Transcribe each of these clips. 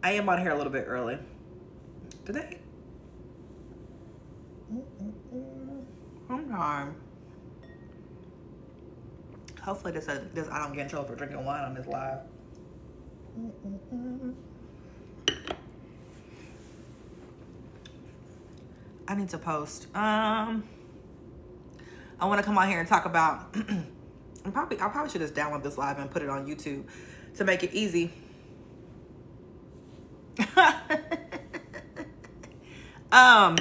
I am on here a little bit early. Today. Sometime. Hopefully this I don't get in trouble for drinking wine on this live. I need to post. I want to come on here and talk about. I probably should just download this live and put it on YouTube to make it easy. I'm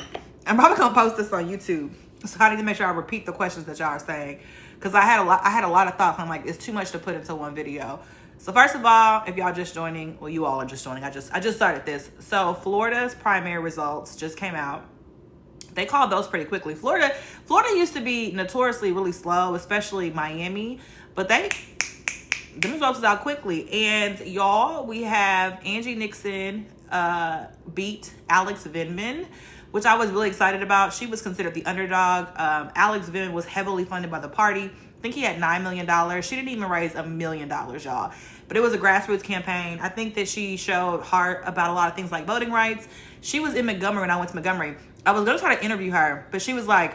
probably gonna post this on YouTube, so I need to make sure I repeat the questions that y'all are saying, because I had a lot of thoughts. I'm like, it's too much to put into one video. So first of all, if y'all just joining, well, you all are just joining. I just started this. So Florida's primary results just came out. They called those pretty quickly. Florida used to be notoriously really slow, especially Miami, but them results is out quickly. And y'all, we have Angie Nixon beat Alex Vindman, which I was really excited about. She was considered the underdog. Alex Vindman was heavily funded by the party. I think he had $9 million. She didn't even raise $1 million, y'all. But it was a grassroots campaign. I think that she showed heart about a lot of things like voting rights. She was in Montgomery when I went to Montgomery. I was gonna try to interview her, but she was like,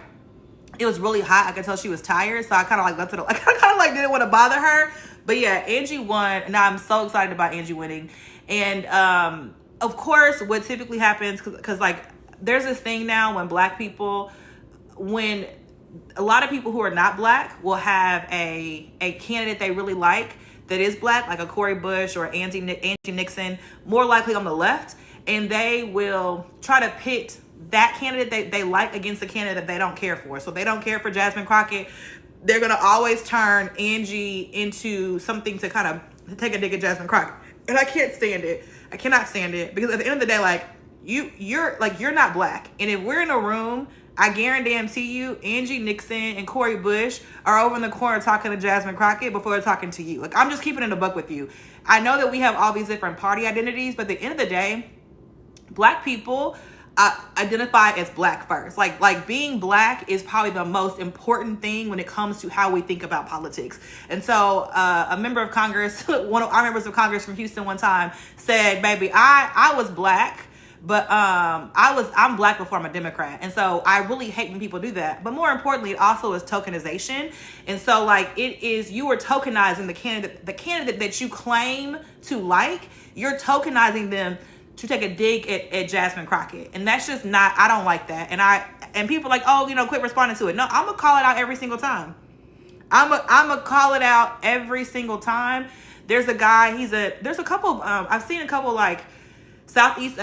it was really hot. I could tell she was tired, so I kind of like left it. I kind of like didn't want to bother her. But yeah, Angie won. Now I'm so excited about Angie winning. And of course, what typically happens, because like there's this thing now when black people, when a lot of people who are not black will have a candidate they really like that is black, like a Cori Bush or Angie Nixon, more likely on the left, and they will try to pit that candidate they like against the candidate that they don't care for. So they don't care for Jasmine Crockett. They're going to always turn Angie into something to kind of take a dig at Jasmine Crockett. And I can't stand it. I cannot stand it, because at the end of the day, like you're not black. And if we're in a room, I guarantee you, Angie Nixon and Cori Bush are over in the corner talking to Jasmine Crockett before they're talking to you. Like, I'm just keeping it a buck with you. I know that we have all these different party identities, but at the end of the day, black people identify as black first. Like being black is probably the most important thing when it comes to how we think about politics. And so a member of Congress, one of our members of Congress from Houston one time said, baby, I was black, but I'm black before I'm a Democrat. And so I really hate when people do that. But more importantly, it also is tokenization. And so like you are tokenizing the candidate that you claim to like. You're tokenizing them to take a dig at Jasmine Crockett. And that's just not, I don't like that. And people are like, oh, quit responding to it. No, I'm gonna call it out every single time. I'm gonna call it out every single time. There's a guy, there's a couple of, I've seen a couple like Southeast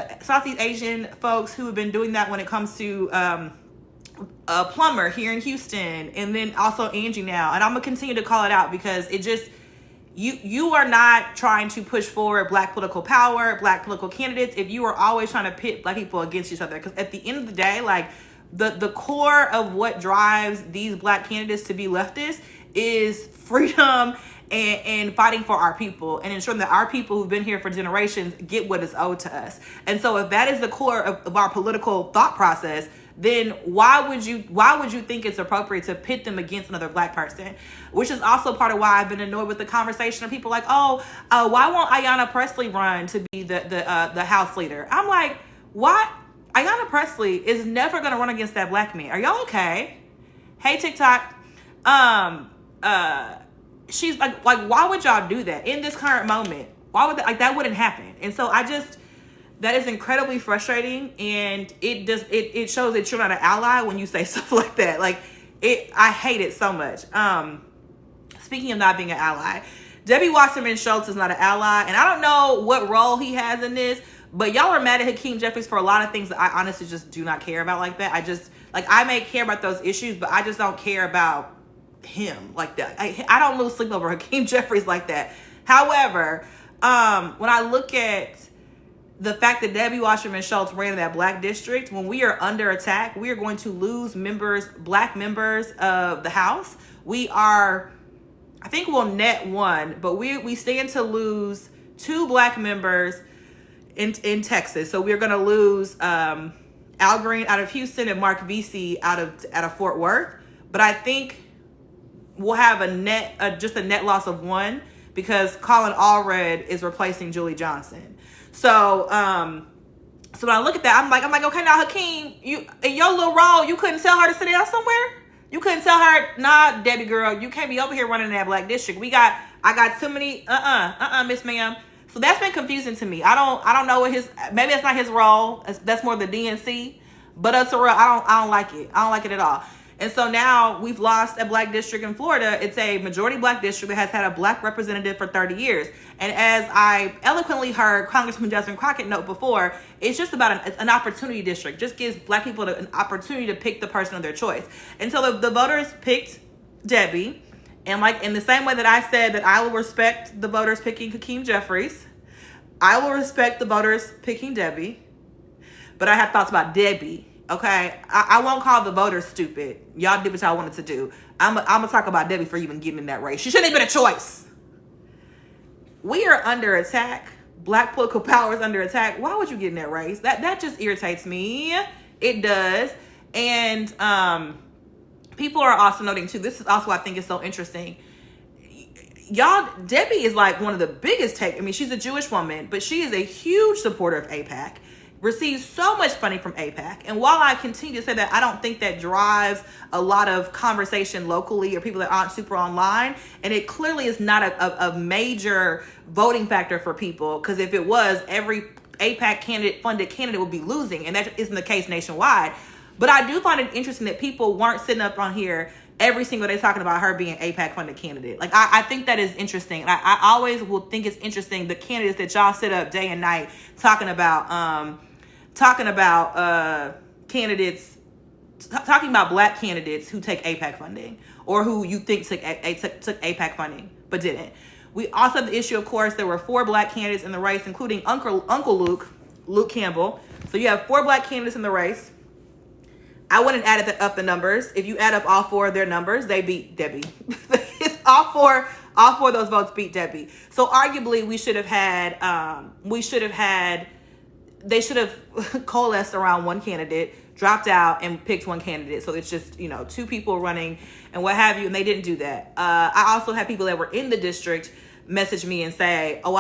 Asian folks who have been doing that when it comes to a plumber here in Houston, and then also Angie now. And I'm gonna continue to call it out, because it just, you are not trying to push forward black political power, black political candidates, if you are always trying to pit black people against each other. Because at the end of the day, like the core of what drives these black candidates to be leftists is freedom and fighting for our people and ensuring that our people who've been here for generations get what is owed to us. And so if that is the core of our political thought process, then why would you think it's appropriate to pit them against another black person? Which is also part of why I've been annoyed with the conversation of people like, why won't Ayanna Pressley run to be the House leader? I'm like, why? Ayanna Pressley is never going to run against that black man. Are y'all okay? Hey, TikTok. She's like, why would y'all do that in this current moment? Why would that wouldn't happen? And so that is incredibly frustrating, and it shows that you're not an ally when you say stuff like that. I hate it so much. Speaking of not being an ally, Debbie Wasserman Schultz is not an ally, and I don't know what role he has in this, but y'all are mad at Hakeem Jeffries for a lot of things that I honestly just do not care about like that. I may care about those issues, but I just don't care about him like that. I don't lose sleep over Hakeem Jeffries like that. However, when I look at the fact that Debbie Wasserman Schultz ran in that black district, when we are under attack, we are going to lose black members of the House. I think we'll net one, but we stand to lose 2 black members in Texas. So we're going to lose Al Green out of Houston and Mark Vesey out of Fort Worth. But I think we'll have just a net loss of 1, because Colin Allred is replacing Julie Johnson. So, so when I look at that, I'm like, okay, now Hakeem, you in your little role, you couldn't tell her to sit down somewhere. You couldn't tell her, nah, Debbie girl, you can't be over here running that black district. I got too many, Miss Ma'am. So that's been confusing to me. I don't know what maybe that's not his role. That's more the DNC. But it's a real, I don't like it. I don't like it at all. And so now we've lost a black district in Florida. It's a majority black district that has had a black representative for 30 years. And as I eloquently heard Congressman Justin Crockett note before, it's just about an opportunity district. Just gives black people an opportunity to pick the person of their choice. And so the voters picked Debbie. And like in the same way that I said that I will respect the voters picking Hakeem Jeffries, I will respect the voters picking Debbie. But I have thoughts about Debbie. Okay, I won't call the voters stupid. Y'all did what y'all wanted to do. I'm gonna talk about Debbie for even getting in that race. She shouldn't have been a choice. We are under attack. Black political power is under attack. Why would you get in that race? That just irritates me. It does. And people are also noting too. This is also, I think, is so interesting. Y'all, Debbie is like one of the biggest she's a Jewish woman, but she is a huge supporter of AIPAC. Receives so much funding from AIPAC. And while I continue to say that I don't think that drives a lot of conversation locally or people that aren't super online, and it clearly is not a major voting factor for people, because if it was, every AIPAC funded candidate would be losing, and that isn't the case nationwide. But I do find it interesting that people weren't sitting up on here every single day talking about her being AIPAC funded candidate. Like, I think that is interesting. And I always will think it's interesting, the candidates that y'all sit up day and night talking about candidates, talking about black candidates who take AIPAC funding, or who you think took AIPAC funding but didn't. We also have the issue, of course, there were 4 black candidates in the race, including Uncle Luke Campbell. So you have 4 black candidates in the race. I wouldn't add up the numbers. If you add up all 4 of their numbers, they beat Debbie. all four of those votes beat Debbie. So arguably, they should have coalesced around one candidate, dropped out, and picked one candidate. So it's just, 2 people running and what have you, and they didn't do that. I also had people that were in the district message me and say, oh,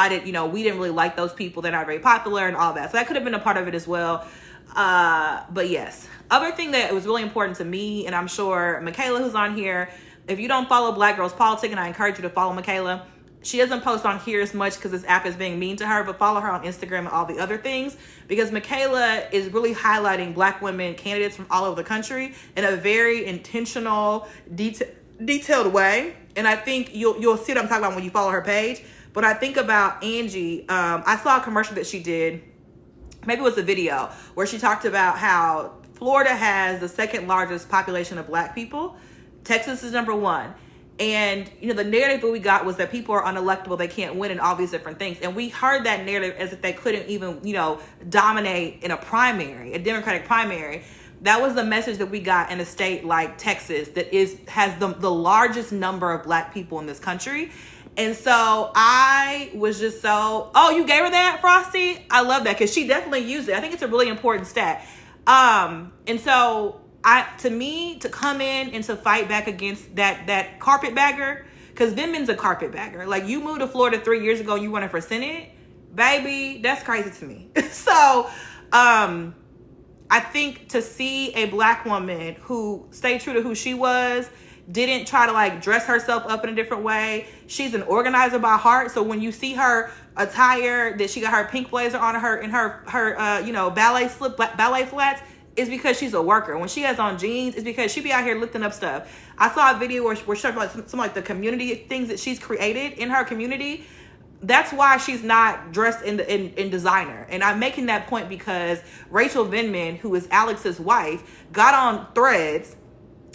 we didn't really like those people. They're not very popular and all that. So that could have been a part of it as well. But yes, other thing that was really important to me, and I'm sure Michaela, who's on here, if you don't follow Black Girls Politic, and I encourage you to follow Michaela. She doesn't post on here as much because this app is being mean to her, but follow her on Instagram and all the other things, because Michaela is really highlighting black women candidates from all over the country in a very intentional, detailed way. And I think you'll see what I'm talking about when you follow her page. But I think about Angie. I saw a commercial that she did. Maybe it was a video where she talked about how Florida has the 2nd largest population of black people. Texas is number 1. And, the narrative that we got was that people are unelectable, they can't win, and all these different things. And we heard that narrative as if they couldn't even, dominate in a primary, a Democratic primary. That was the message that we got in a state like Texas that has the largest number of black people in this country. And so I was just oh, you gave her that, Frosty? I love that, because she definitely used it. I think it's a really important stat. And so to come in and to fight back against that carpetbagger, because Vindman's a carpetbagger. Like, you moved to Florida 3 years ago, you running for Senate, baby, that's crazy to me. So, I think to see a black woman who stayed true to who she was, didn't try to dress herself up in a different way. She's an organizer by heart. So when you see her attire, that she got her pink blazer on her and her ballet flats, is because she's a worker. When she has on jeans, it's because she be out here lifting up stuff. I saw a video where she talked about some the community things that she's created in her community. That's why she's not dressed in designer. And I'm making that point because Rachel Vindman, who is Alex's wife, got on Threads.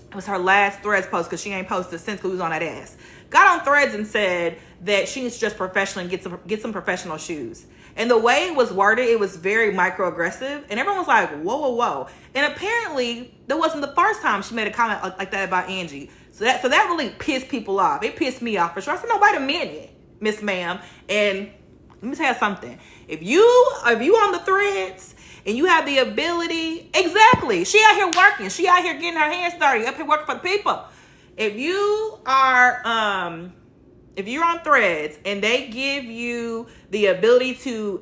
It was her last Threads post, because she ain't posted since, because we was on that ass. Got on Threads and said that she needs to dress professionally and get some professional shoes. And the way it was worded, it was very microaggressive. And everyone was like, whoa, whoa, whoa. And apparently, that wasn't the first time she made a comment like that about Angie. So that really pissed people off. It pissed me off for sure. I said, no, wait a minute, Miss Ma'am. And let me tell you something. If you on the Threads and you have the ability, exactly. She out here working. She out here getting her hands dirty, up here working for the people. If you are if you're on Threads and they give you the ability to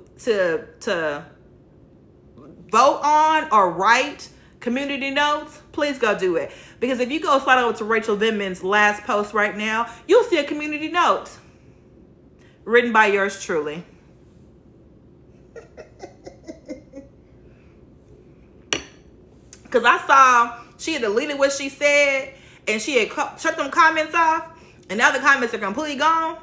vote on or write community notes, please go do it. Because if you go slide over to Rachel Vindman's last post right now, you'll see a community note written by yours truly. Because I saw she had deleted what she said and she had shut them comments off, and now the comments are completely gone.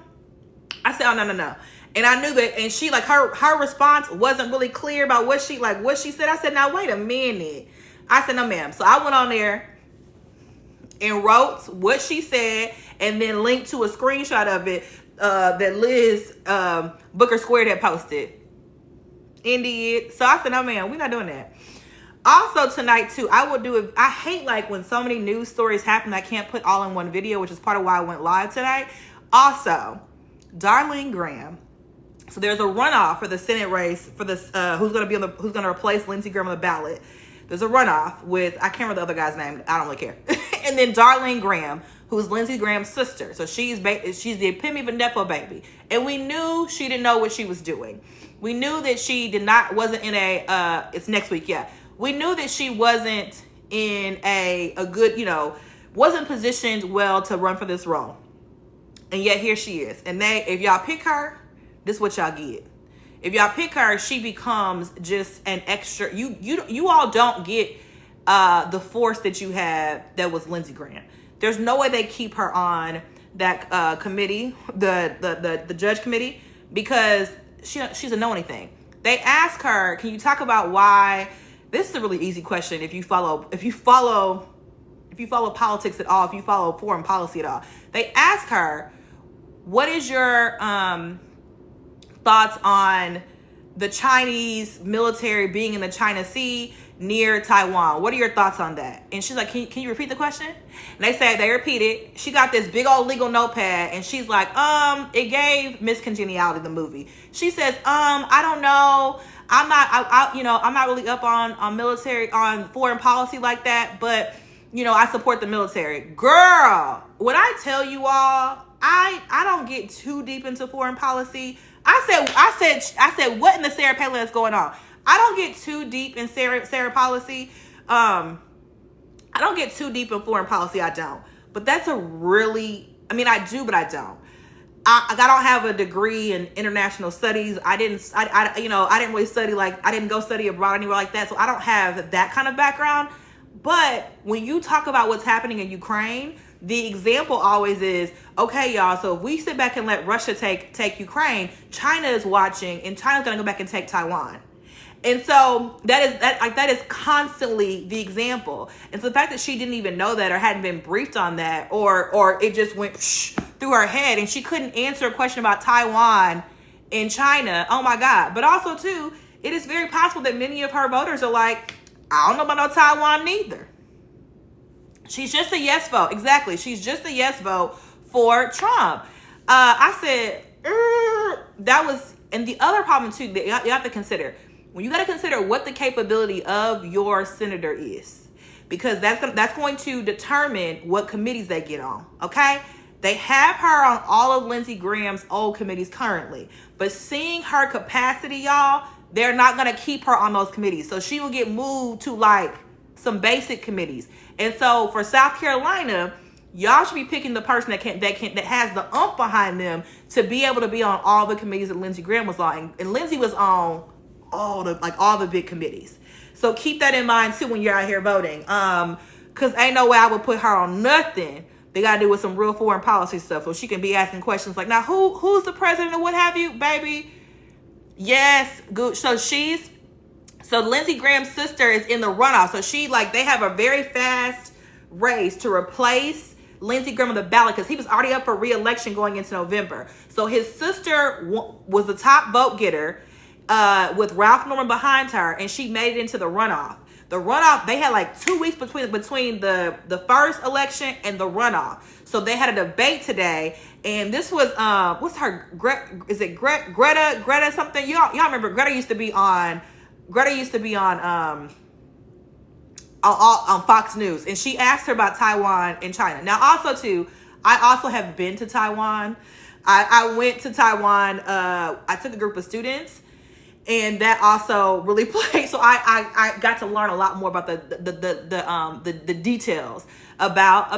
I said, oh, no. And I knew that, and she, like, her response wasn't really clear about what she said. I said, now, wait a minute. I said, no, ma'am. So I went on there and wrote what she said and then linked to a screenshot of it that Liz Booker Squared had posted. Indeed. So I said, no, ma'am, we're not doing that. Also tonight too, I will do it. I hate like when so many news stories happen, I can't put all in one video, which is part of why I went live tonight. Also, Darlene Graham. So there's a runoff for the Senate race for this who's going to replace Lindsey Graham on the ballot. There's a runoff with, I can't remember the other guy's name. I don't really care. And then Darlene Graham, who's Lindsey Graham's sister. So she's the epitome of a Nepo baby. And we knew she didn't know what she was doing. We knew that she wasn't in it's next week, yeah. We knew that she wasn't in a good, wasn't positioned well to run for this role. And yet here she is. And if y'all pick her, this is what y'all get. If y'all pick her, she becomes just an extra. You all don't get the force that you have that was Lindsey Graham. There's no way they keep her on that committee, the judge committee, because she doesn't know anything. They ask her, can you talk about why? This is a really easy question if you follow politics at all, if you follow foreign policy at all. They ask her, what is your thoughts on the Chinese military being in the China Sea near Taiwan? What are your thoughts on that? And she's like, can you repeat the question? And they repeat it. She got this big old legal notepad and she's like, it gave Miss Congeniality the movie. She says, I don't know. I'm not really up on military, on foreign policy like that, but I support the military. Girl, when I tell you all, I don't get too deep into foreign policy. I said, what in the Sarah Palin is going on? I don't get too deep in Sarah policy. I don't get too deep in foreign policy. I don't. But that's I do, but I don't. I don't have a degree in international studies. I didn't really study, I didn't go study abroad anywhere like that. So I don't have that kind of background. But when you talk about what's happening in Ukraine, the example always is, okay, y'all, so if we sit back and let Russia take Ukraine, China is watching and China's going to go back and take Taiwan. And so that is constantly the example. And so the fact that she didn't even know that or hadn't been briefed on that, or it just went through her head and she couldn't answer a question about Taiwan and China. Oh my God. But also too, it is very possible that many of her voters are like, I don't know about no Taiwan neither. She's just a yes vote. Exactly. She's just a yes vote for Trump. I said, that was, and the other problem too, that you have to consider, when you got to consider what the capability of your senator is, because that's going to determine what committees they get on. Okay. They have her on all of Lindsey Graham's old committees currently, but seeing her capacity, y'all, they're not going to keep her on those committees. So she will get moved to like some basic committees. And so for South Carolina, y'all should be picking the person that has the umph behind them to be able to be on all the committees that Lindsey Graham was on. And Lindsey was on all the big committees. So keep that in mind too when you're out here voting. Cause ain't no way I would put her on nothing. They gotta do with some real foreign policy stuff. So she can be asking questions like, now who's the president or what have you, baby? Yes, good. So Lindsey Graham's sister is in the runoff. So they have a very fast race to replace Lindsey Graham on the ballot because he was already up for re-election going into November. So his sister was the top vote getter with Ralph Norman behind her, and she made it into the runoff. The runoff, they had like 2 weeks between the first election and the runoff. So they had a debate today, and this was what's her Greta something? Y'all remember Greta used to be on Fox News, and she asked her about Taiwan and China. Now also too, I also have been to Taiwan. I went to Taiwan. I took a group of students, and that also really played. So I got to learn a lot more about the details about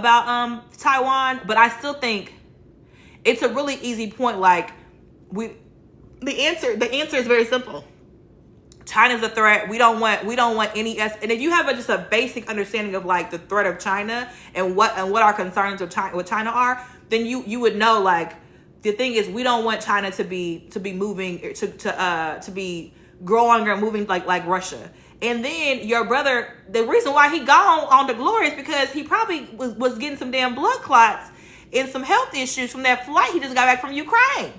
Taiwan. But I still think it's a really easy point. Like the answer is very simple. China's a threat. We don't want any and if you have just a basic understanding of like the threat of China and what our concerns with China are, then you would know, like, the thing is, we don't want China to be moving to be growing or moving like Russia. And then your brother, the reason why he gone on the glory is because he probably was getting some damn blood clots and some health issues from that flight he just got back from Ukraine.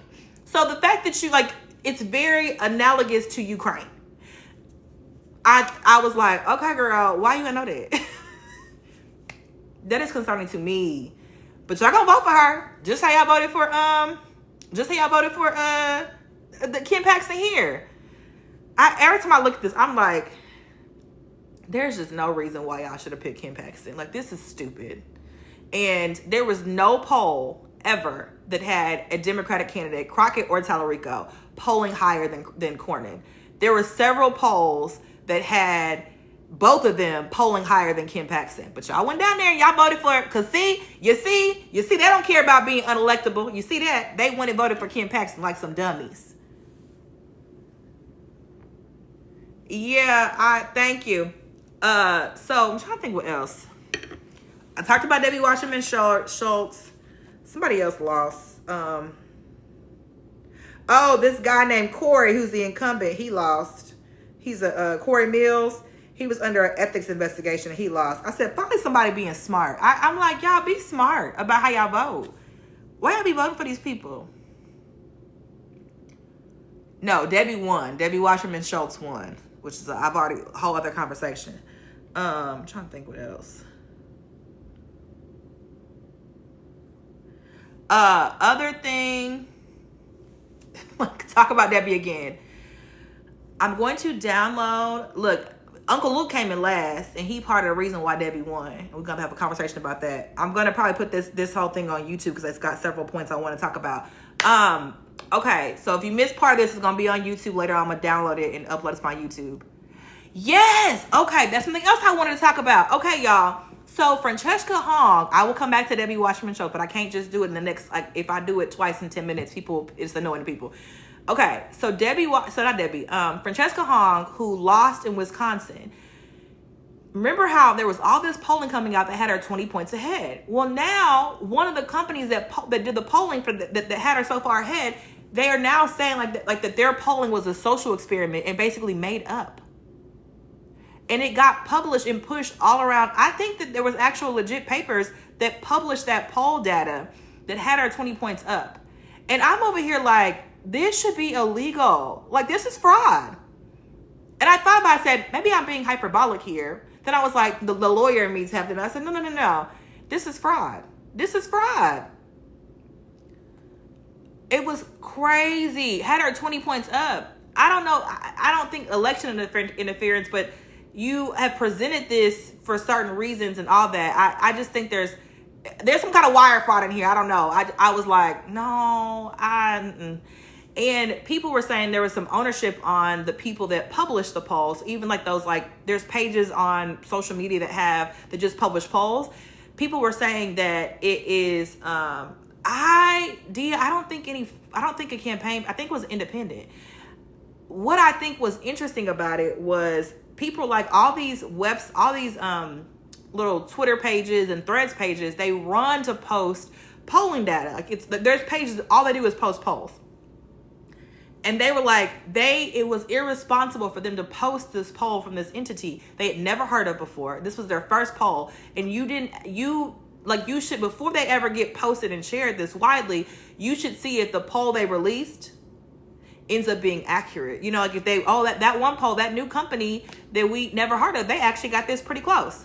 So the fact that you, like, it's very analogous to Ukraine. I was like, okay, girl, why you gonna know that? That is concerning to me. But y'all gonna vote for her. Just how y'all voted for the Kim Paxton here. Every time I look at this, I'm like, there's just no reason why y'all should have picked Kim Paxton. Like, this is stupid. And there was no poll ever that had a Democratic candidate, Crockett or Tallarico, polling higher than Cornyn. There were several polls that had both of them polling higher than Kim Paxton. But y'all went down there and y'all voted for it. Because you see, they don't care about being unelectable. You see that? They went and voted for Kim Paxton like some dummies. Yeah, thank you. So I'm trying to think what else. I talked about Debbie Wasserman Schultz. Somebody else lost. Oh, this guy named Corey, who's the incumbent, he lost. He's Corey Mills. He was under an ethics investigation and he lost. I said, finally somebody being smart. I'm like, y'all be smart about how y'all vote. Why y'all be voting for these people? No, Debbie won. Debbie Wasserman Schultz won, which is I've already a whole other conversation. I'm trying to think what else. Other thing, talk about Debbie again. I'm going to download, look, Uncle Luke came in last, and he part of the reason why Debbie won. We're going to have a conversation about that. I'm going to probably put this whole thing on YouTube because it's got several points I want to talk about. Okay, so if you missed part of this, it's going to be on YouTube later. I'm going to download it and upload it to my YouTube. Yes! Okay, that's something else I wanted to talk about. Okay, y'all. So Francesca Hong, I will come back to Debbie Wasserman Show, but I can't just do it in the next, like, if I do it twice in 10 minutes, it's annoying to people. Okay, so Francesca Hong, who lost in Wisconsin. Remember how there was all this polling coming out that had her 20 points ahead? Well, now one of the companies that did the polling that had her so far ahead, they are now saying that their polling was a social experiment and basically made up. And it got published and pushed all around. I think that there was actual legit papers that published that poll data that had her 20 points up. And I'm over here like, this should be illegal. Like, this is fraud. And I thought about it, I said, maybe I'm being hyperbolic here. Then I was like, the lawyer in me tapped in. I said, no. This is fraud. This is fraud. It was crazy. Had her 20 points up. I don't know. I don't think election interference, but you have presented this for certain reasons and all that. I just think there's some kind of wire fraud in here. I don't know. I was like, no, and people were saying there was some ownership on the people that published the polls, even like those, like, there's pages on social media that just publish polls. People were saying that it is, I don't think a campaign, I think it was independent. What I think was interesting about it was people like all these little Twitter pages and Threads pages, they run to post polling data. Like, there's pages, all they do is post polls. And they were like, it was irresponsible for them to post this poll from this entity they had never heard of before. This was their first poll. And you should, before they ever get posted and shared this widely, you should see if the poll they released ends up being accurate. You know, like if that one poll, that new company that we never heard of, they actually got this pretty close.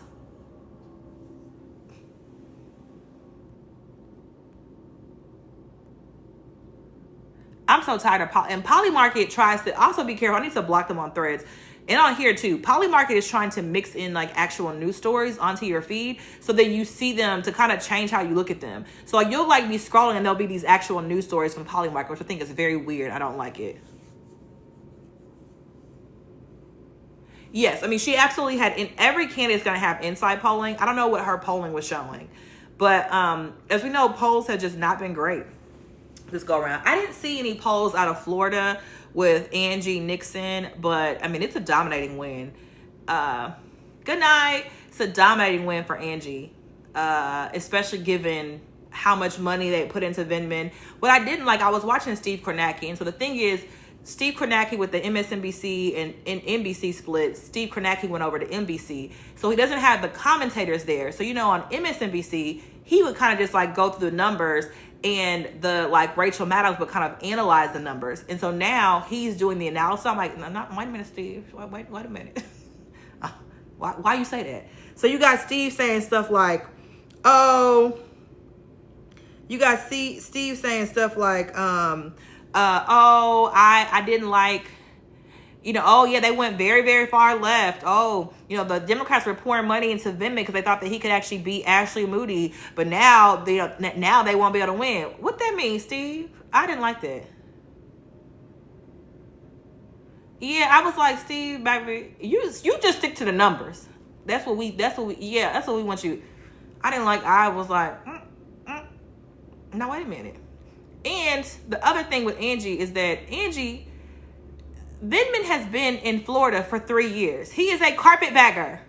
I'm so tired of and Polymarket tries to also be careful. I need to block them on Threads. And on here too, Polymarket is trying to mix in like actual news stories onto your feed so that you see them to kind of change how you look at them. So like you'll like be scrolling and there'll be these actual news stories from Polymarket, which I think is very weird. I don't like it. Yes, I mean, she absolutely had, in every candidate is going to have inside polling. I don't know what her polling was showing. But as we know, polls have just not been great this go around. I didn't see any polls out of Florida with Angie Nixon, but I mean, it's a dominating win. Good night. It's a dominating win for Angie, especially given how much money they put into Vindman. What I didn't like, I was watching Steve Kornacki, and so the thing is, Steve Kornacki with the MSNBC and NBC split, Steve Kornacki went over to NBC. So he doesn't have the commentators there. So, you know, on MSNBC, he would kind of just like go through the numbers, and the like Rachel Maddow would kind of analyze the numbers. And so now he's doing the analysis. I'm like, no, wait a minute, Steve. Wait a minute. Why you say that? So you got Steve saying stuff like, oh, you got Steve saying stuff like, I didn't like, you know, oh yeah, they went very, very far left. Oh, you know, the Democrats were pouring money into Vindman because they thought that he could actually beat Ashley Moody, but now they won't be able to win. What that mean, Steve? I didn't like that. Yeah, I was like, Steve, baby, you just stick to the numbers. That's what we want you. I was like, now wait a minute. And the other thing with Angie is that Vindman has been in Florida for 3 years. He is a carpetbagger.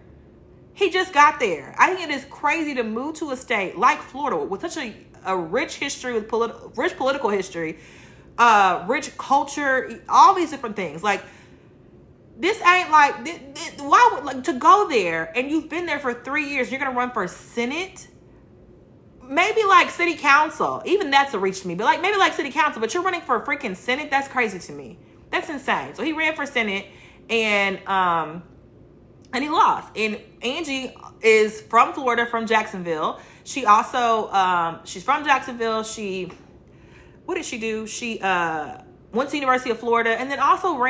He just got there. I think it is crazy to move to a state like Florida with such a rich history, with rich political history, rich culture, all these different things. Like, this ain't like, why would, like, to go there and you've been there for 3 years, you're going to run for Senate? Maybe like city council. Even that's a reach to me. But like maybe like city council, but you're running for a freaking Senate? That's crazy to me. That's insane. So he ran for Senate and he lost. And Angie is from Florida, from Jacksonville. She also she's from Jacksonville. What did she do? She went to University of Florida and then also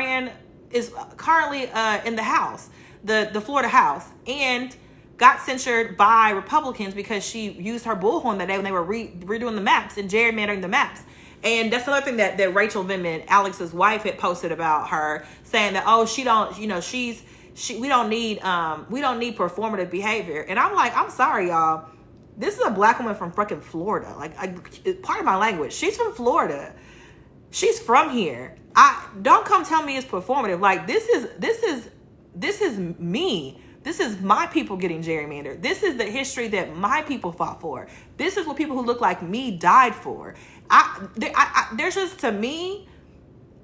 is currently in the House, the Florida House, and got censured by Republicans because she used her bullhorn that day when they were redoing the maps and gerrymandering the maps. And that's another thing that Rachel Vindman, Alex's wife, had posted about her, saying that, oh, she don't, you know, we don't need performative behavior. And I'm like, I'm sorry, y'all. This is a black woman from fucking Florida. Like, part of my language. She's from Florida. She's from here. Don't come tell me it's performative. Like, this is me. This is my people getting gerrymandered. This is the history that my people fought for. This is what people who look like me died for. There's just, to me,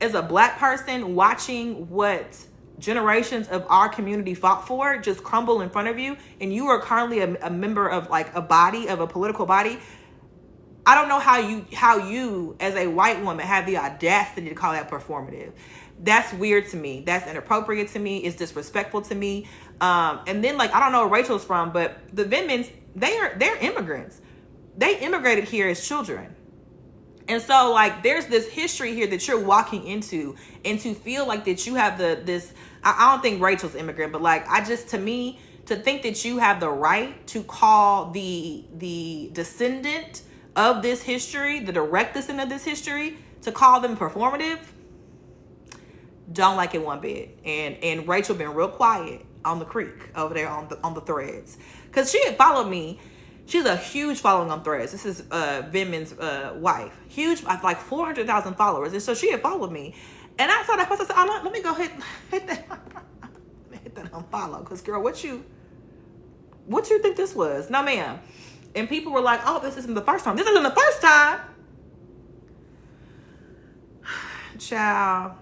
as a black person, watching what generations of our community fought for just crumble in front of you, and you are currently a member of like a body, of a political body. I don't know how you as a white woman have the audacity to call that performative. That's weird to me. That's inappropriate to me. It's disrespectful to me. And then, like, I don't know where Rachel's from, but the Vindmans, they're immigrants. They immigrated here as children. And so, like, there's this history here that you're walking into, and to feel like that you have I don't think Rachel's immigrant, but like, to me, to think that you have the right to call the descendant of this history, the direct descendant of this history, to call them performative, don't like it one bit. And Rachel been real quiet on the creek over there on the threads, because she had followed me. She's a huge following on Threads. This is Vindman's wife, huge, like 400,000 followers, and so she had followed me. And I saw that post. I said, "Oh, let me go hit that, let me hit that unfollow." Because girl, what you think this was? No, ma'am. And people were like, "Oh, this isn't the first time. This isn't the first time." Child.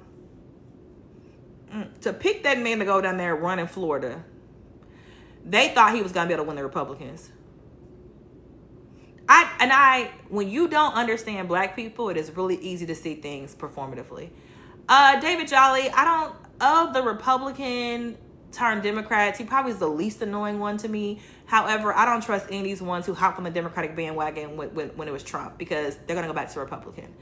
To pick that man to go down there and run in Florida, they thought he was going to be able to win the Republicans. When you don't understand black people, it is really easy to see things performatively. David Jolly, of the Republican turned Democrats, he probably is the least annoying one to me. However, I don't trust any of these ones who hopped on the Democratic bandwagon when it was Trump, because they're going to go back to Republican.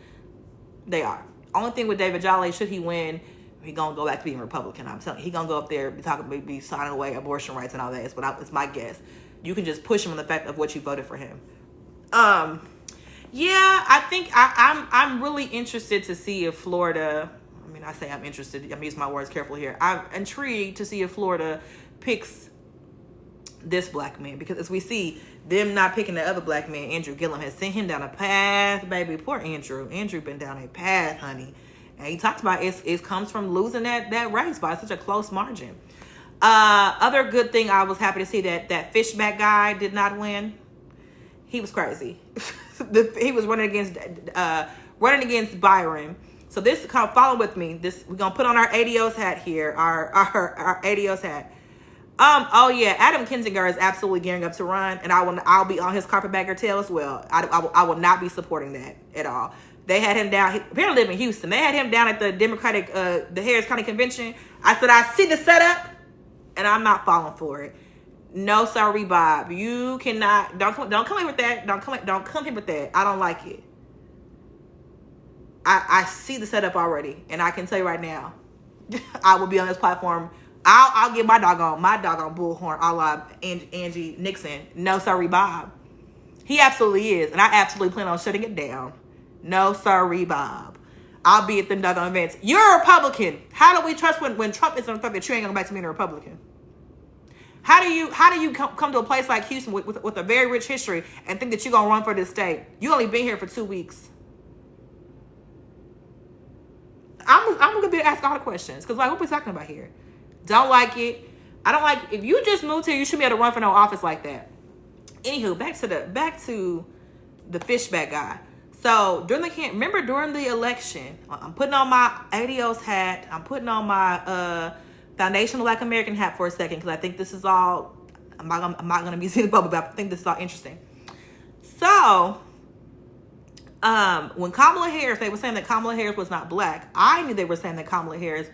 They are. Only thing with David Jolly, should he win, he gonna go back to being Republican. I'm telling you, he gonna go up there, be signing away abortion rights and all that. It's my guess. You can just push him on the fact of what you voted for him. Yeah, I think I'm really interested to see if Florida. I mean, I say I'm interested. I'm using my words careful here. I'm intrigued to see if Florida picks this black man, because as we see them not picking the other black man, Andrew Gillum has sent him down a path, baby. Poor Andrew. Andrew been down a path, honey. And he talked about it comes from losing that race by such a close margin. Other good thing, I was happy to see that Fishback guy did not win. He was crazy. He was running against Byron. So this, follow with me. This, we're gonna put on our ADOS hat here. Our ADOS hat. Oh yeah, Adam Kinzinger is absolutely gearing up to run, and I'll be on his carpetbagger tail as well. I will not be supporting that at all. They had him down. He apparently live in Houston. They had him down at the Democratic, the Harris County Convention. I said, I see the setup, and I'm not falling for it. No, sorry, Bob. You cannot. Don't come in with that. Don't come in with that. I don't like it. I see the setup already, and I can tell you right now, I will be on this platform. I'll get my doggone bullhorn a la Angie Nixon. No, sorry, Bob. He absolutely is, and I absolutely plan on shutting it down. No, sorry, Bob. I'll be at them doggone events. You're a Republican. How do we trust when Trump is on the fact that you ain't gonna go back to being a Republican? How do you come to a place like Houston with a very rich history and think that you're gonna run for this state? You only been here for 2 weeks. I'm gonna be asking all the questions, because like, what we talking about here? Don't like it. I don't like, if you just moved here, you shouldn't be able to run for no office like that. Anywho, back to the Fishback guy. So during the election, I'm putting on my ADOS hat. I'm putting on my Foundation of Black American hat for a second, because I think this is all, I'm not gonna be seeing the bubble, but I think this is all interesting. So when Kamala Harris, they were saying that Kamala Harris was not black. I knew they were saying that Kamala Harris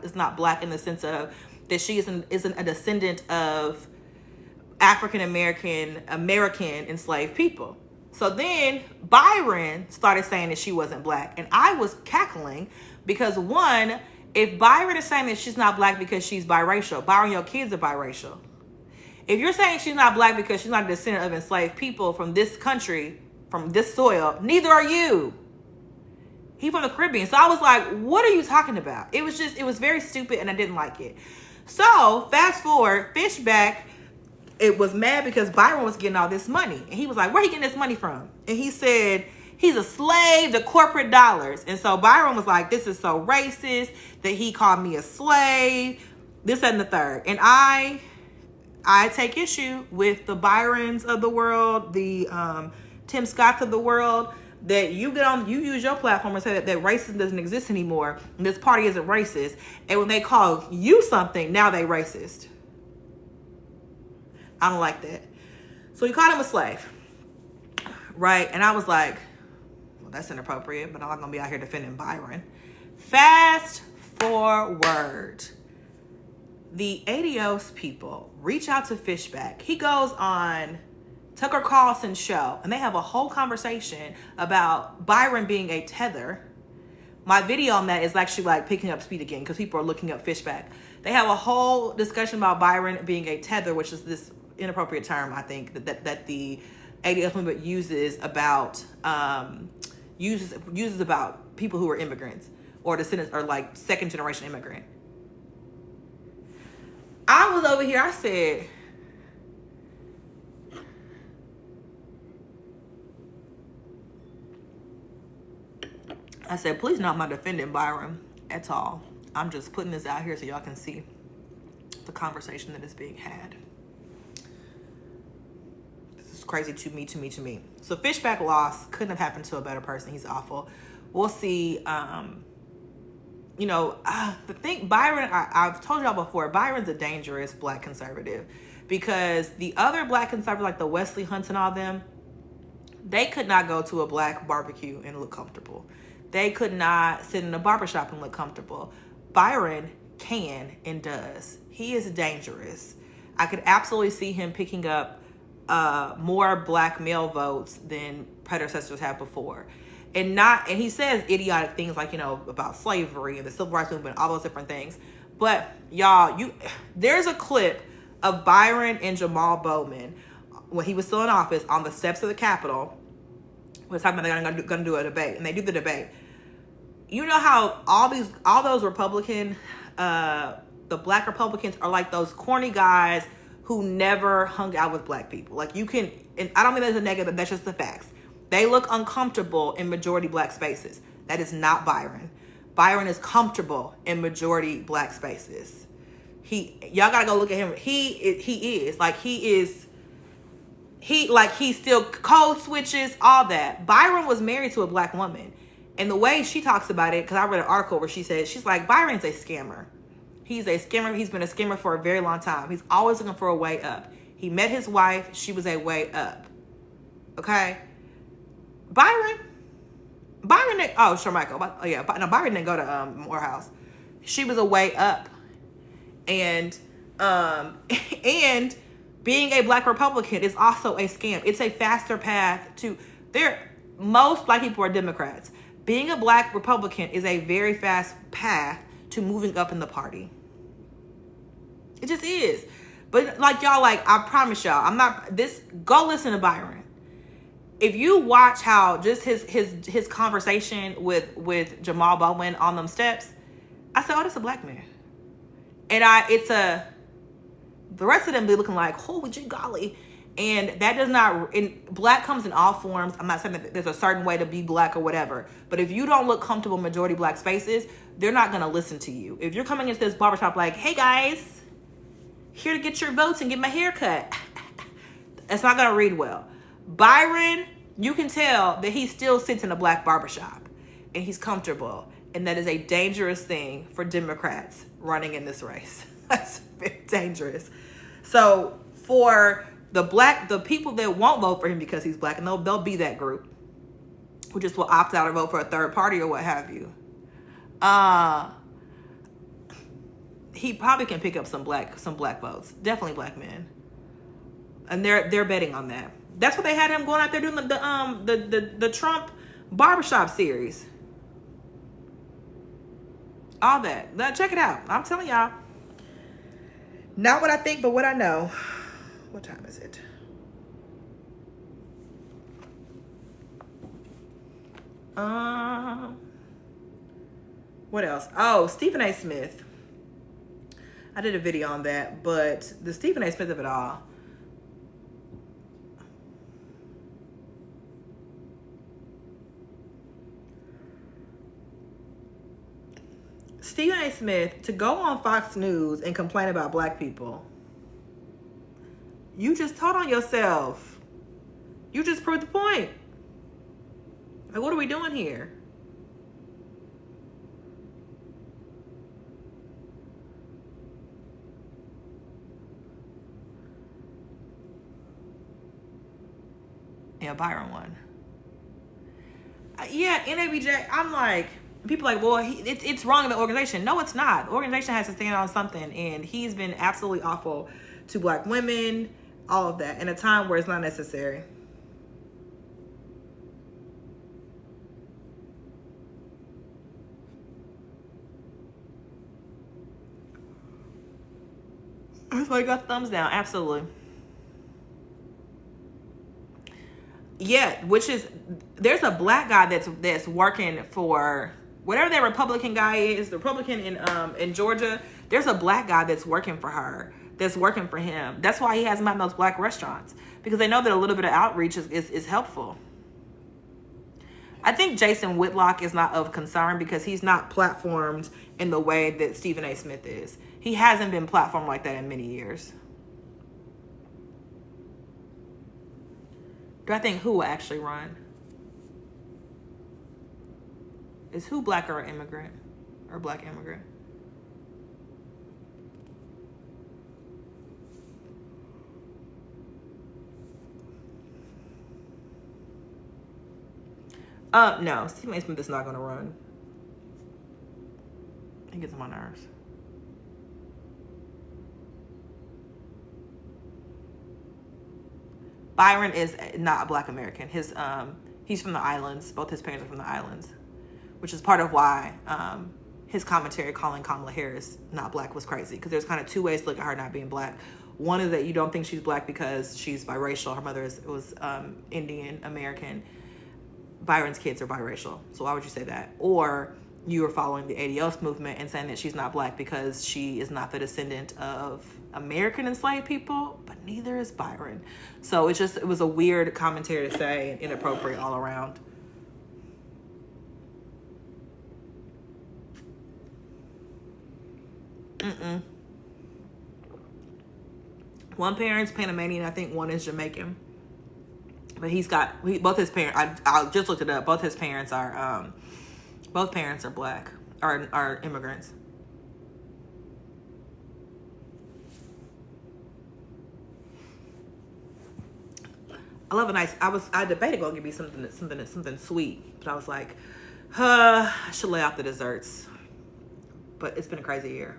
is not black in the sense of that she isn't a descendant of African American enslaved people. So then Byron started saying that she wasn't black, and I was cackling because, one, if Byron is saying that she's not black because she's biracial, Byron, your kids are biracial. If you're saying she's not black because she's not a descendant of enslaved people from this country, from this soil, neither are you. He from the Caribbean. So I was like, what are you talking about? It was very stupid, and I didn't like it. So fast forward, Fishback, it was mad because Byron was getting all this money. And he was like, where he getting this money from? And he said, he's a slave to corporate dollars. And so Byron was like, this is so racist that he called me a slave, this, that, and the third. And I take issue with the Byrons of the world, the Tim Scotts of the world, that you use your platform and say that racism doesn't exist anymore, and this party isn't racist. And when they call you something, now they racist. I don't like that. So he called him a slave, right? And I was like, well, that's inappropriate, but I'm not gonna be out here defending Byron. Fast forward. The ADOS people reach out to Fishback. He goes on Tucker Carlson's show, and they have a whole conversation about Byron being a tether. My video on that is actually like picking up speed again, because people are looking up Fishback. They have a whole discussion about Byron being a tether, which is this inappropriate term, I think, that the ADOS movement uses about uses about people who are immigrants or descendants or like second generation immigrant. I was over here, I said, please not my defending Byron at all. I'm just putting this out here so y'all can see the conversation that is being had. This is crazy to me. So Fishback lost. Couldn't have happened to a better person. He's awful. We'll see. The thing, Byron, I've told y'all before, Byron's a dangerous black conservative, because the other black conservatives, like the Wesley Hunts and all them, they could not go to a black barbecue and look comfortable. They could not sit in a barbershop and look comfortable. Byron can and does. He is dangerous. I could absolutely see him picking up more black male votes than predecessors have before. And not, and he says idiotic things like, you know, about slavery and the civil rights movement, all those different things. But y'all, there's a clip of Byron and Jamal Bowman when he was still in office on the steps of the Capitol. We're talking about they're going to do a debate, and they do the debate. You know how all those Republican, the black Republicans are like those corny guys who never hung out with black people. Like, you can, and I don't mean that's a negative, that's just the facts. They look uncomfortable in majority black spaces. That is not Byron. Byron is comfortable in majority black spaces. Y'all gotta go look at him. He still code switches, all that. Byron was married to a black woman. And the way she talks about it, because I read an article where she said, she's like, Byron's a scammer. He's a scammer. He's been a scammer for a very long time. He's always looking for a way up. He met his wife. She was a way up. Okay? Byron, oh, sure, Michael. Oh, yeah. No, Byron didn't go to Morehouse. She was a way up. And being a black Republican is also a scam. It's a faster path to most black people are Democrats. Being a black Republican is a very fast path to moving up in the party. It just is. But like y'all, like, I promise y'all, go listen to Byron. If you watch how just his conversation with Jamal Bowman on them steps, I said, oh, that's a black man. And the rest of them be looking like, holy gee golly. And that does not, and black comes in all forms. I'm not saying that there's a certain way to be black or whatever, but if you don't look comfortable in majority black spaces, they're not going to listen to you. If you're coming into this barbershop like, hey guys, here to get your votes and get my hair cut, it's not going to read well. Byron, you can tell that he still sits in a black barbershop and he's comfortable. And that is a dangerous thing for Democrats running in this race. That's very dangerous. So for the people that won't vote for him because he's black, and they'll be that group who just will opt out or vote for a third party or what have you. He probably can pick up some black votes. Definitely black men. And they're betting on that. That's what they had him going out there doing the Trump barbershop series. All that. Now, check it out. I'm telling y'all. Not what I think, but what I know. What time is it? What else? Oh, Stephen A. Smith. I did a video on that, but the Stephen A. Smith of it all. Stephen A. Smith, to go on Fox News and complain about black people, you just told on yourself. You just proved the point. Like, what are we doing here? Yeah, Byron won. Yeah, NABJ, I'm like, people are like, well, it's wrong in the organization. No, it's not. The organization has to stand on something, and he's been absolutely awful to black women, all of that, in a time where it's not necessary. That's why you got thumbs down. Absolutely. Yeah, there's a black guy that's working for whatever that Republican guy is, the Republican in Georgia. There's a black guy that's working for her, that's working for him. That's why he has them out in those black restaurants, because they know that a little bit of outreach is helpful. I think Jason Whitlock is not of concern because he's not platformed in the way that Stephen A. Smith is. He hasn't been platformed like that in many years. Do I think who will actually run? Is who black or immigrant? Or black immigrant? No, Stephen A. Smith is not going to run. He gets on my nerves. Byron is not a black American. He's from the islands. Both his parents are from the islands, which is part of why his commentary calling Kamala Harris not black was crazy, because there's kind of two ways to look at her not being black. One is that you don't think she's black because she's biracial. Her mother was Indian American. Byron's kids are biracial. So why would you say that? Or you are following the ADOS movement and saying that she's not black because she is not the descendant of American enslaved people, but neither is Byron. So it was a weird commentary to say and inappropriate all around. One parent's Panamanian, I think one is Jamaican. But both his parents, I just looked it up, both his parents are black, are immigrants. I love a nice, I debated going to give me something sweet, but I was like, I should lay out the desserts. But it's been a crazy year.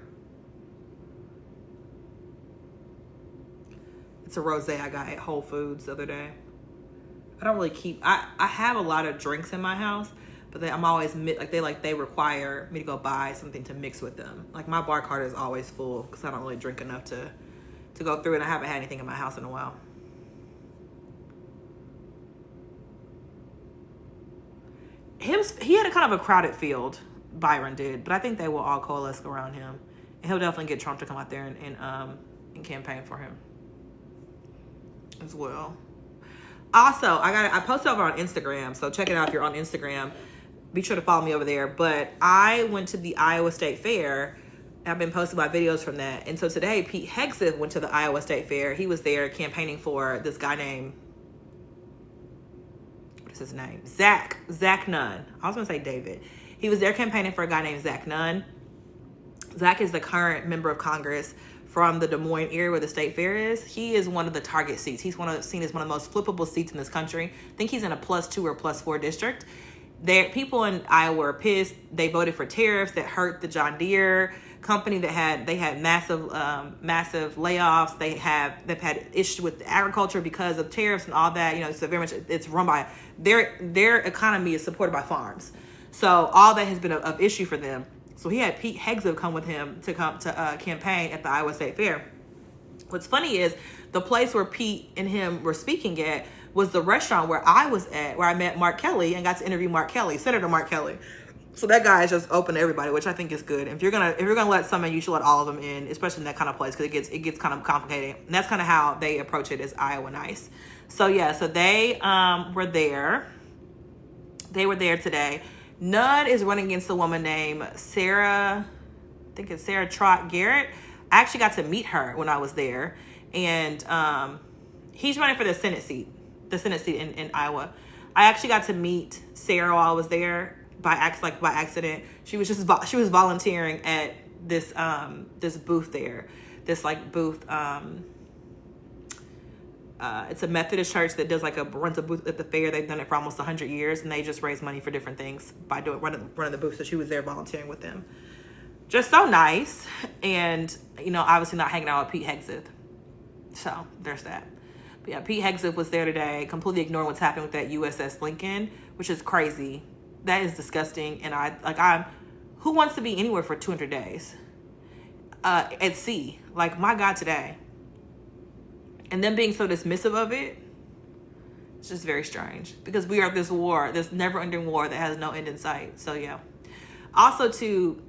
It's a rosé I got at Whole Foods the other day. I don't really I have a lot of drinks in my house, but I'm always they require me to go buy something to mix with them. Like my bar cart is always full because I don't really drink enough to go through, and I haven't had anything in my house in a while. He had a kind of a crowded field, Byron did, but I think they will all coalesce around him, and he'll definitely get Trump to come out there and campaign for him as well. Also, I posted over on Instagram, so check it out if you're on Instagram. Be sure to follow me over there. But I went to the Iowa State Fair. I've been posting my videos from that. And so today, Pete Hegseth went to the Iowa State Fair. He was there campaigning for this guy named, what is his name? Zach Nunn. I was going to say David. He was there campaigning for a guy named Zach Nunn. Zach is the current member of Congress from the Des Moines area where the state fair is. He is one of the target seats. He's seen as one of the most flippable seats in this country. I think he's in a +2 or +4 district. People in Iowa are pissed. They voted for tariffs that hurt the John Deere company they had massive layoffs. They've had issues with agriculture because of tariffs and all that. So very much it's run by their economy is supported by farms. So all that has been of issue for them. So he had Pete Hegseth come with him to campaign at the Iowa State Fair. What's funny is the place where Pete and him were speaking at was the restaurant where I was at, where I met Mark Kelly and got to interview Senator Mark Kelly. So that guy is just open to everybody, which I think is good. If you're gonna let someone, you should let all of them in, especially in that kind of place, because it gets kind of complicated. And that's kind of how they approach it as Iowa Nice. So yeah, so they were there. They were there today. Nunn is running against a woman named Sarah, I think it's Sarah Trott Garrett. I actually got to meet her when I was there. And he's running for the Senate seat in Iowa. I actually got to meet Sarah while I was there by accident. She was volunteering at this booth there. This booth. It's a Methodist church that runs a booth at the fair. They've done it for almost 100 years, and they just raise money for different things by running the booth. So she was there volunteering with them. Just so nice, and obviously not hanging out with Pete Hegseth. So there's that. But yeah, Pete Hegseth was there today, completely ignoring what's happening with that USS Lincoln, which is crazy. That is disgusting. And who wants to be anywhere for 200 days at sea? My God, today. And them being so dismissive of it, it's just very strange, because we are at this never-ending war that has no end in sight. So yeah. Also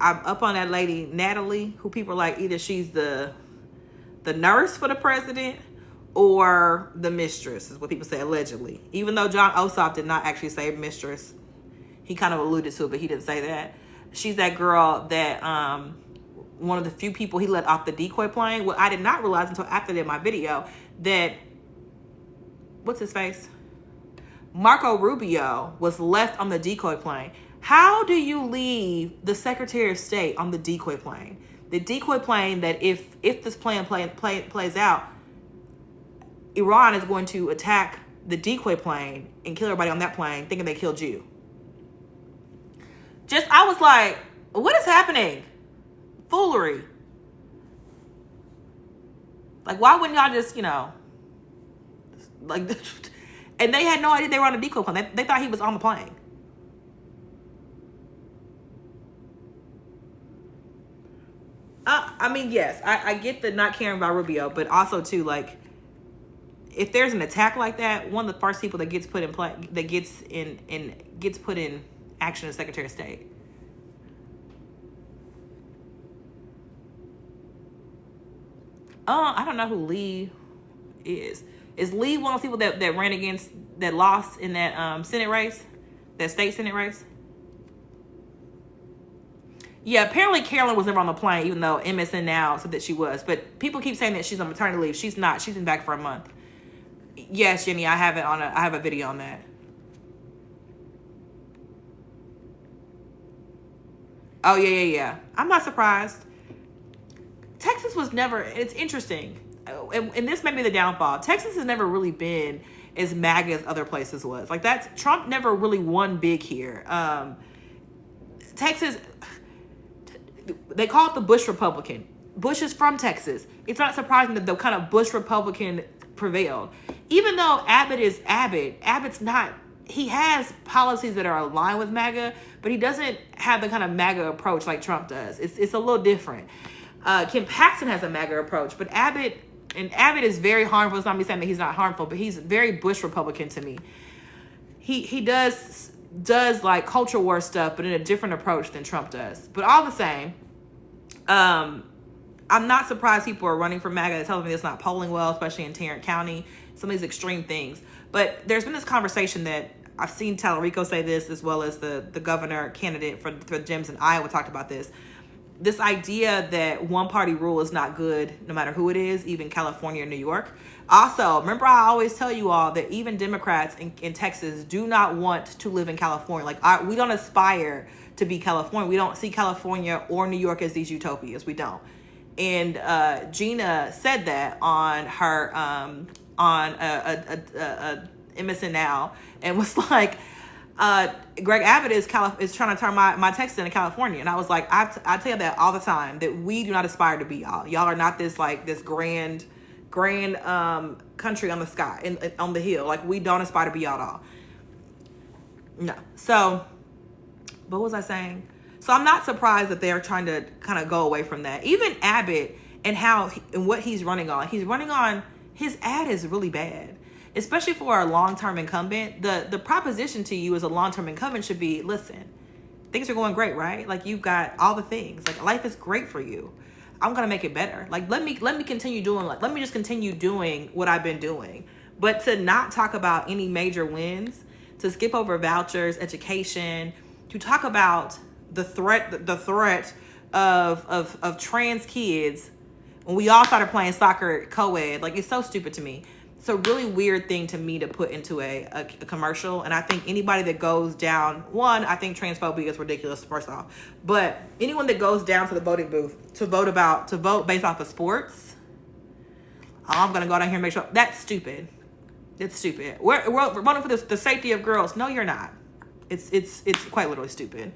I'm up on that lady Natalie, who people are like, either she's the nurse for the president or the mistress, is what people say allegedly. Even though John Ossoff did not actually say mistress, he kind of alluded to it, but he didn't say that. She's that girl that one of the few people he let off the decoy plane. Well, I did not realize until after I did my video that, what's his face? Marco Rubio was left on the decoy plane. How do you leave the Secretary of State on the decoy plane? The decoy plane that if this plan plays out, Iran is going to attack the decoy plane and kill everybody on that plane, thinking they killed you. I was like, what is happening? Foolery. Why wouldn't y'all just, And they had no idea they were on a decoy plane. They thought he was on the plane. I mean, yes, I get the not caring about Rubio, but also too, like, if there's an attack like that, one of the first people that gets put in play, that gets put in action is Secretary of State. I don't know who Lee is. Is Lee one of the people that ran against, that lost in that Senate race, that state Senate race? Yeah, apparently Carolyn was never on the plane, even though MSN now said that she was. But people keep saying that she's on maternity leave. She's not. She's been back for a month. Yes, Jenny, I have a video on that. Oh yeah. I'm not surprised. Texas was never. It's interesting, and this may be the downfall. Texas has never really been as MAGA as other places was. Like, that's Trump never really won big here. Texas. They call it the Bush Republican. Bush is from Texas. It's not surprising that the kind of Bush Republican prevailed. Even though Abbott is Abbott, Abbott's not, he has policies that are aligned with MAGA, but he doesn't have the kind of MAGA approach like Trump does. It's a little different. Kim Paxton has a MAGA approach, but Abbott is very harmful. It's not me saying that he's not harmful, but he's very Bush Republican to me. He does like culture war stuff, but in a different approach than Trump does. But all the same, I'm not surprised people are running for MAGA. They're telling me it's not polling well, especially in Tarrant County, some of these extreme things. But there's been this conversation that I've seen Tallarico say this, as well as the governor candidate for Dems in Iowa talked about this. This idea that one party rule is not good, no matter who it is, even California or New York. Also, remember, I always tell you all that even Democrats in Texas do not want to live in California. Like, we don't aspire to be California. We don't see California or New York as these utopias. We don't. And Gina said that on her MSN Now, and was like, Greg Abbott is trying to turn my Texas into California. And I was like, I tell you that all the time, that we do not aspire to be y'all. Y'all are not this grand country on the sky and on the hill. Like, we don't aspire to be y'all at all. No. So, what was I saying? So I'm not surprised that they're trying to kind of go away from that. Even Abbott and what he's running on. He's running on, his ad is really bad, especially for a long-term incumbent. The proposition to you as a long-term incumbent should be, listen, things are going great, right? Like, you've got all the things. Like, life is great for you. I'm gonna make it better. Like, let me continue doing, let me just continue doing what I've been doing. But to not talk about any major wins, to skip over vouchers, education, to talk about the threat of trans kids when we all started playing soccer co-ed. Like, it's so stupid to me. It's a really weird thing to me to put into a commercial. And I think anybody that goes down, I think transphobia is ridiculous, first off. But anyone that goes down to the voting booth to vote based off of sports, I'm going to go down here and make sure, that's stupid. It's stupid. We're voting for the safety of girls. No, you're not. It's quite literally stupid.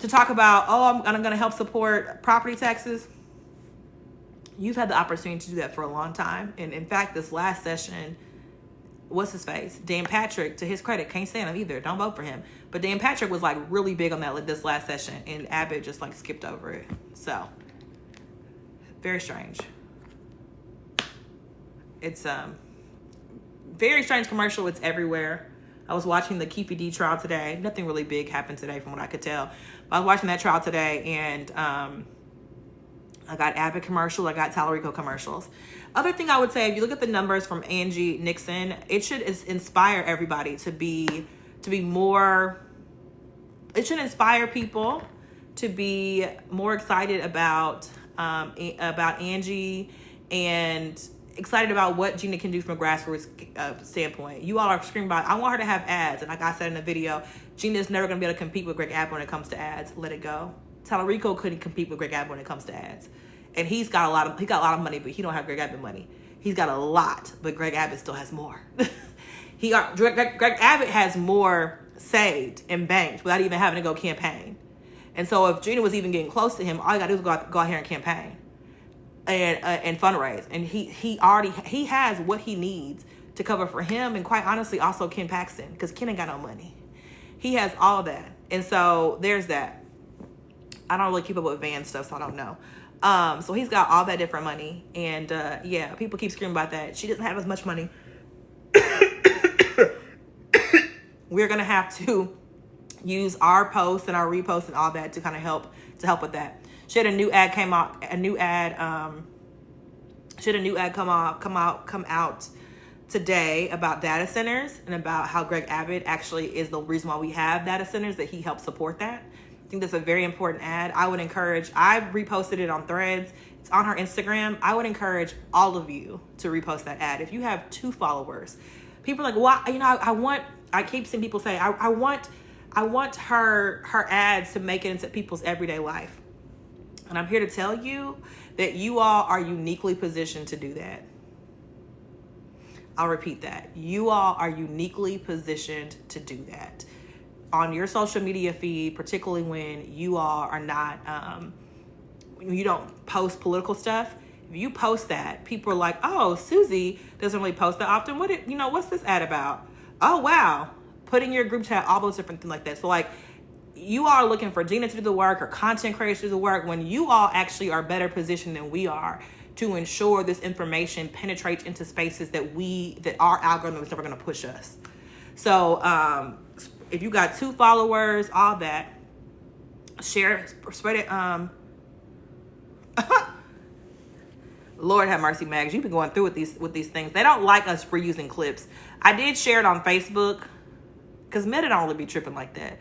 To talk about, I'm going to help support property taxes. You've had the opportunity to do that for a long time. And in fact, this last session, what's his face? Dan Patrick, to his credit, can't stand him either. Don't vote for him. But Dan Patrick was like really big on that this last session, and Abbott just like skipped over it. So, very strange. It's very strange commercial. It's everywhere. I was watching the KPD trial today. Nothing really big happened today from what I could tell. But I was watching that trial today, and I got Abbott commercials. I got Tallarico commercials. Other thing I would say, if you look at the numbers from Angie Nixon, it should inspire everybody to be more. It should inspire people to be more excited about Angie, and excited about what Gina can do from a grassroots standpoint. You all are screaming about, I want her to have ads. And like I said in the video, Gina's never going to be able to compete with Greg Abbott when it comes to ads. Let it go. Tallarico couldn't compete with Greg Abbott when it comes to ads. And he's got a lot of money, but he don't have Greg Abbott money. He's got a lot, but Greg Abbott still has more. Greg Abbott has more saved and banked without even having to go campaign. And so if Gina was even getting close to him, all you got to do is go out here and campaign and fundraise. And he has what he needs to cover for him, and quite honestly also Ken Paxton, because Ken ain't got no money. He has all that. And so there's that. I don't really keep up with Van stuff, so I don't know. So he's got all that different money. And yeah, people keep screaming about that. She doesn't have as much money. We're going to have to use our posts and our reposts and all that to kind of help with that. She had a new ad come out today about data centers and about how Greg Abbott actually is the reason why we have data centers, that he helps support that. I think that's a very important ad. I reposted it on Threads. It's on her Instagram. I would encourage all of you to repost that ad. If you have 2 followers, people are like, well, I keep seeing people say, I want her ads to make it into people's everyday life. And I'm here to tell you that you all are uniquely positioned to do that. I'll repeat that. You all are uniquely positioned to do that. On your social media feed, particularly when you all are not, when you don't post political stuff, if you post that, people are like, oh, Susie doesn't really post that often. What's this ad about? Oh, wow. Put in your group chat, all those different things like that. So like, you are looking for Gina to do the work or content creators to do the work, when you all actually are better positioned than we are to ensure this information penetrates into spaces that our algorithm is never going to push us. So if you got 2 followers, all that, share, spread it. Lord have mercy, Mags. You've been going through with these things. They don't like us reusing clips. I did share it on Facebook because Meta don't really be tripping like that.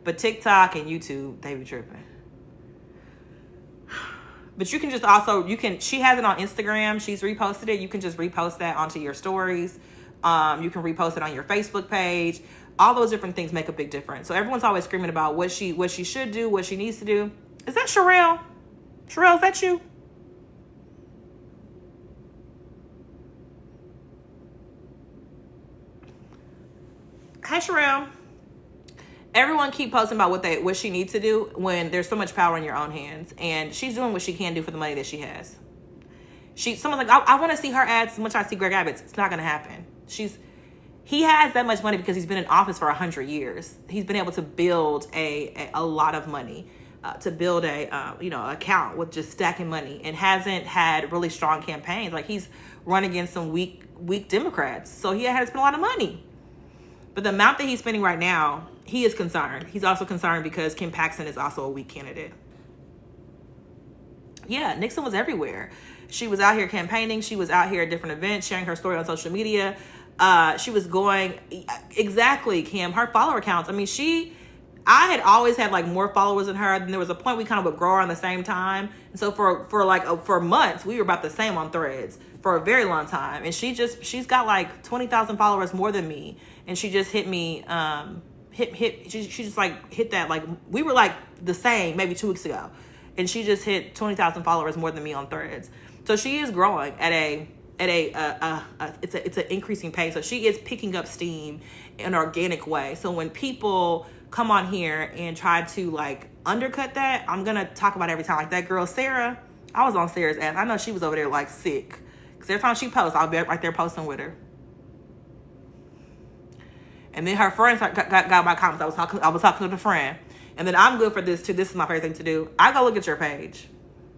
But TikTok and YouTube, they be tripping. But you can just also, she has it on Instagram. She's reposted it. You can just repost that onto your stories. You can repost it on your Facebook page. All those different things make a big difference. So everyone's always screaming about what she should do, what she needs to do. Is that Sherelle? Sherelle, is that you? Hi, Sherelle. Everyone keep posting about what she needs to do when there's so much power in your own hands. And she's doing what she can do for the money that she has. Someone's like, I want to see her ads as much as I see Greg Abbott's. It's not going to happen. He has that much money because he's been in office for 100 years. He's been able to build a lot of money, to build a account with just stacking money, and hasn't had really strong campaigns. Like, he's run against some weak Democrats. So he had to spend a lot of money. But the amount that he's spending right now, he is concerned. He's also concerned because Ken Paxton is also a weak candidate. Yeah, Nixon was everywhere. She was out here campaigning. She was out here at different events, sharing her story on social media. She was going, exactly, Kim, her follower counts. I mean, I had always had like more followers than her. And there was a point we kind of would grow around the same time. And so for months, we were about the same on Threads for a very long time. And she's got like 20,000 followers more than me. And she just hit me, she just like hit that, like we were like the same maybe 2 weeks ago. And she just hit 20,000 followers more than me on Threads. So she is growing at it's an increasing pace. So she is picking up steam in an organic way. So when people come on here and try to like undercut that, I'm going to talk about it every time. Like that girl, Sarah, I was on Sarah's ass. I know she was over there like sick. Because every time she posts, I'll be right there posting with her. And then her friends got my comments. I was talking to the friend. And then I'm good for this too. This is my favorite thing to do. I go look at your page.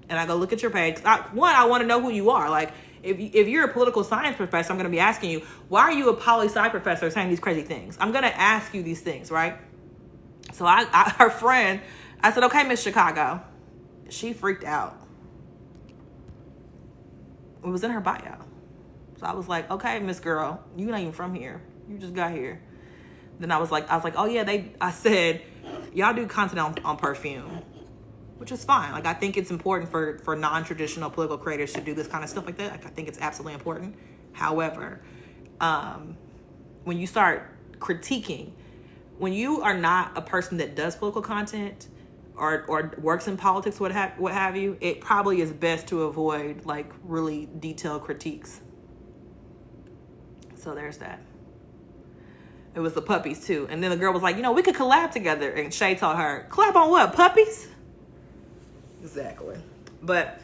And I go look at your page. I want to know who you are. Like, if you're a political science professor, I'm going to be asking you, why are you a poli-sci professor saying these crazy things? I'm going to ask you these things, right? So her friend, I said, okay, Miss Chicago. She freaked out. It was in her bio. So I was like, okay, Miss Girl, you're not even from here. You just got here. Then I was like, oh yeah, I said, y'all do content on perfume, which is fine. Like, I think it's important for non-traditional political creators to do this kind of stuff like that. Like, I think it's absolutely important. However, when you start critiquing, when you are not a person that does political content or works in politics, what have you, it probably is best to avoid like really detailed critiques. So there's that. It was the puppies too. And then the girl was like, we could collab together. And Shay told her, collab on what? Puppies? Exactly. But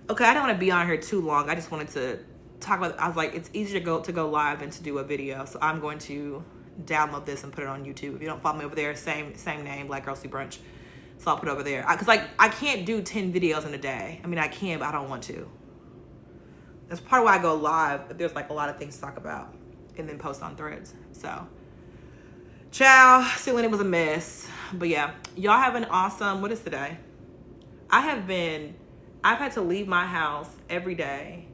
okay, I don't want to be on here too long. I just wanted to talk about, I was like, it's easier to go live than to do a video. So I'm going to download this and put it on YouTube. If you don't follow me over there, same name, Black Girl See Brunch. So I'll put it over there. Cause like I can't do 10 videos in a day. I mean, I can, but I don't want to. That's part of why I go live, but there's like a lot of things to talk about and then post on Threads. So, ciao. Selena was a mess. But yeah, y'all have an awesome, what is today? I've had to leave my house every day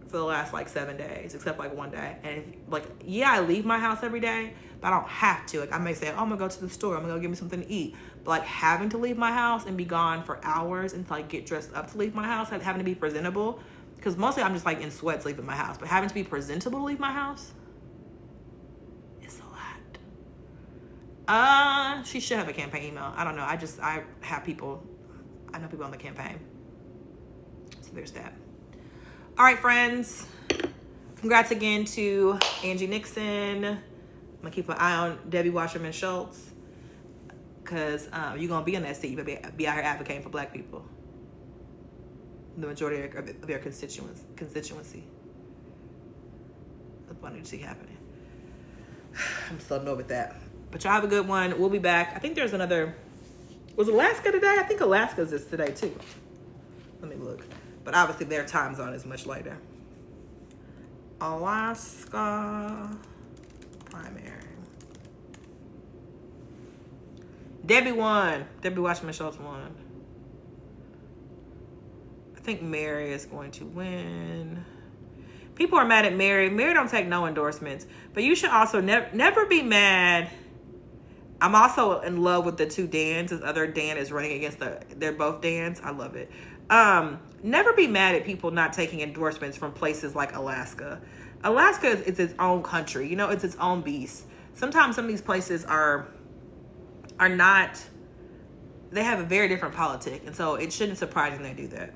for the last like 7 days, except like one day. And if, like, yeah, I leave my house every day, but I don't have to. Like I may say, oh, I'm gonna go to the store. I'm gonna go get me something to eat. But like having to leave my house and be gone for hours and to like get dressed up to leave my house, like having to be presentable, because mostly I'm just like in sweats leaving my house, but having to be presentable to leave my house, it's a lot. She should have a campaign email. I don't know. I have people, I know people on the campaign. So there's that. All right, friends. Congrats again to Angie Nixon. I'm gonna keep an eye on Debbie Wasserman Schultz, because you're gonna be in that seat. You're gonna be out here advocating for Black people, the majority of their constituency. That's what I need to see happening. I'm still annoyed with that. But y'all have a good one. We'll be back. I think there's another. Was Alaska today? I think Alaska's is today too. Let me look. But obviously their time zone is much later. Alaska primary. Debbie won. Debbie Wasserman Schultz won. I think Mary is going to win. People are mad at Mary. Mary don't take no endorsements. But you should also never be mad. I'm also in love with the two Dans. This other Dan is running against they're both Dans. I love it. Never be mad at people not taking endorsements from places like Alaska. Alaska is its own country. You know, it's its own beast. Sometimes some of these places are not, they have a very different politic. And so it shouldn't surprise you when they do that.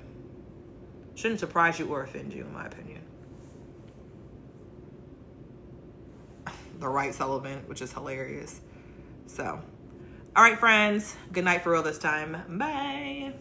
Shouldn't surprise you or offend you, in my opinion. The right Sullivan, which is hilarious. So, all right, friends. Good night for real this time. Bye.